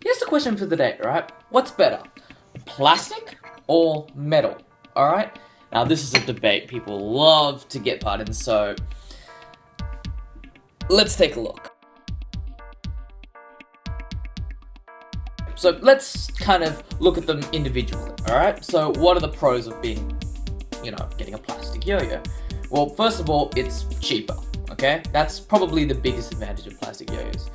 here's the question for the day, right? What's better, plastic or metal? Alright? Now, this is a debate people love to get part in, so let's take a look. So let's kind of look at them individually, alright? So what are the pros of being, getting a plastic yo-yo? Well, first of all, it's cheaper, okay? That's probably the biggest advantage of plastic yo-yos.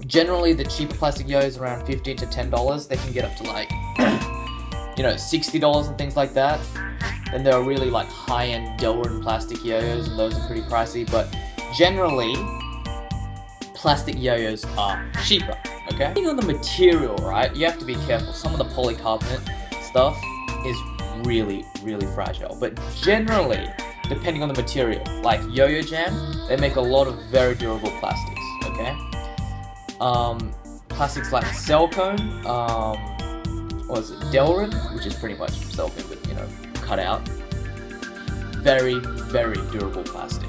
Generally, the cheaper plastic yo-yos are around $15 to $10. They can get up to like, $60 and things like that. And there are really like high-end Delrin plastic yo-yos, and those are pretty pricey, but generally, plastic yo-yos are cheaper, okay? Depending on the material, right, you have to be careful. Some of the polycarbonate stuff is really, really fragile, but generally, depending on the material, like Yo-Yo Jam, they make a lot of very durable plastics, okay? Plastics like silicone, Delrin, which is pretty much silicone, but cut out. Very, very durable plastic.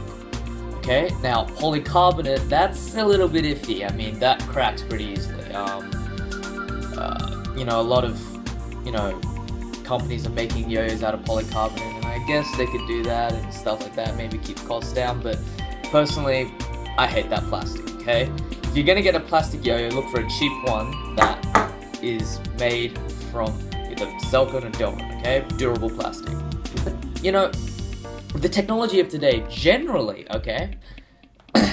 Okay, now polycarbonate, that's a little bit iffy. I mean, that cracks pretty easily. A lot of, companies are making yo-yos out of polycarbonate, and I guess they could do that and stuff like that, maybe keep costs down, but personally, I hate that plastic, okay? If you're gonna get a plastic yo-yo, look for a cheap one that is made from either silicone or Delrin, okay? Durable plastic. With the technology of today, generally, okay,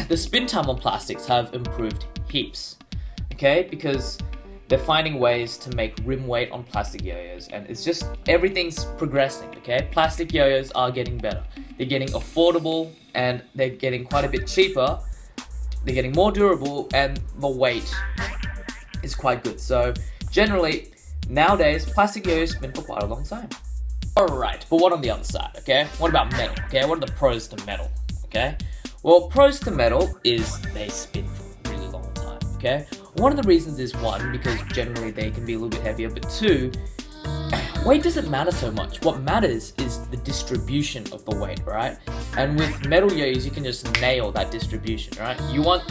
the spin time on plastics have improved heaps, okay, because they're finding ways to make rim weight on plastic yo-yos, and it's just, everything's progressing, okay? Plastic yo-yos are getting better. They're getting affordable, and they're getting quite a bit cheaper. They're getting more durable, and the weight is quite good. So, generally, nowadays, plastic yo-yos spin for quite a long time. Alright, but what on the other side, okay? What about metal, okay? What are the pros to metal, okay? Well, pros to metal is they spin for a really long time, okay? One of the reasons is, one, because generally they can be a little bit heavier, but two, weight doesn't matter so much. What matters is the distribution of the weight, right? And with metal yo-yos, you can just nail that distribution, right? You want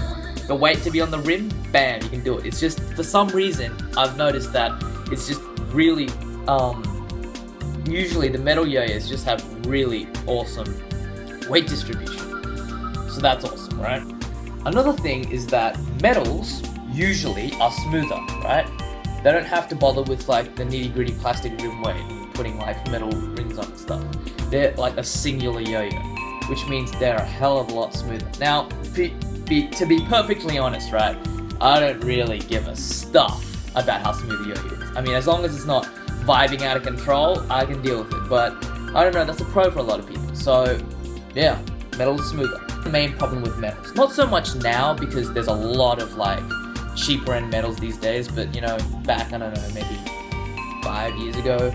the weight to be on the rim, bam, you can do it. It's just, for some reason, I've noticed that it's just really, usually the metal yo-yos just have really awesome weight distribution. So that's awesome, right? Another thing is that metals usually are smoother, right? They don't have to bother with like the nitty-gritty plastic rim weight and putting like metal rings on and stuff. They're like a singular yo-yo, which means they're a hell of a lot smoother. Now, to be perfectly honest, right, I don't really give a stuff about how smooth a yo-yo is. I mean, as long as it's not vibing out of control, I can deal with it, but I don't know, that's a pro for a lot of people. So, yeah, metal is smoother. The main problem with metals, not so much now because there's a lot of like cheaper end metals these days, but back, I don't know, maybe 5 years ago,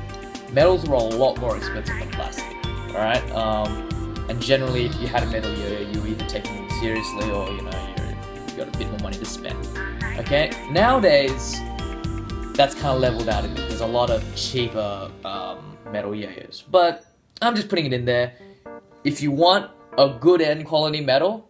metals were a lot more expensive than plastic, alright? And generally, if you had a metal yo-yo, you were either taking it seriously or, you got a bit more money to spend, okay? Nowadays, that's kind of leveled out a bit. There's a lot of cheaper metal yo-yos, but I'm just putting it in there. If you want a good end quality metal,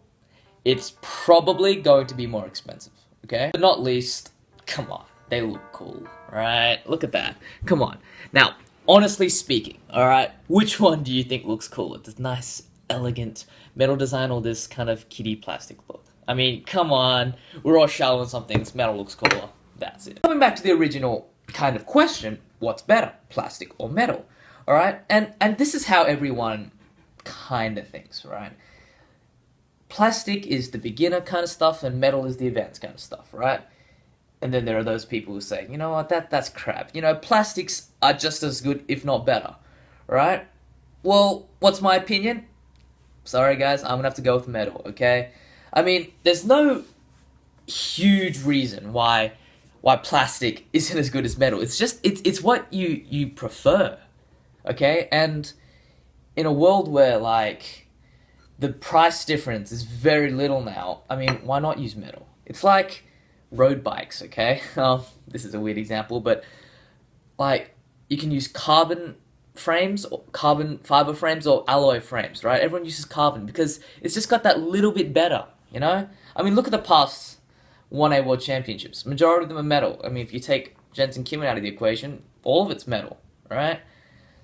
it's probably going to be more expensive, okay? But not least, come on, they look cool, right? Look at that, come on. Now, honestly speaking, alright, which one do you think looks cooler? This nice, elegant metal design or this kind of kiddie plastic look? I mean, come on, we're all shallow on some things, metal looks cooler, that's it. Coming back to the original kind of question, what's better, plastic or metal? Alright, and this is how everyone kind of thinks, right? Plastic is the beginner kind of stuff, and metal is the advanced kind of stuff, right? And then there are those people who say, you know what, that's crap. Plastics are just as good, if not better, right? Well, what's my opinion? Sorry guys, I'm gonna have to go with metal, okay? I mean, there's no huge reason why plastic isn't as good as metal. It's just, it's what you prefer, okay? And in a world where, like, the price difference is very little now, I mean, why not use metal? It's like road bikes, okay? This is a weird example, but, like, you can use carbon frames, or carbon fiber frames, or alloy frames, right? Everyone uses carbon because it's just got that little bit better, I mean, look at the past won a world championships. Majority of them are metal. I mean, if you take Jensen Kim out of the equation, all of it's metal, right?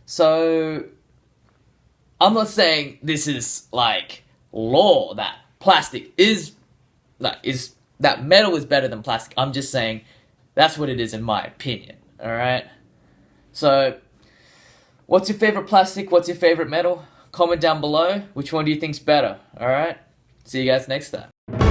So I'm not saying this is like law that plastic is that metal is better than plastic. I'm just saying that's what it is in my opinion. All right. So, what's your favorite plastic? What's your favorite metal? Comment down below. Which one do you think's better? All right. See you guys next time.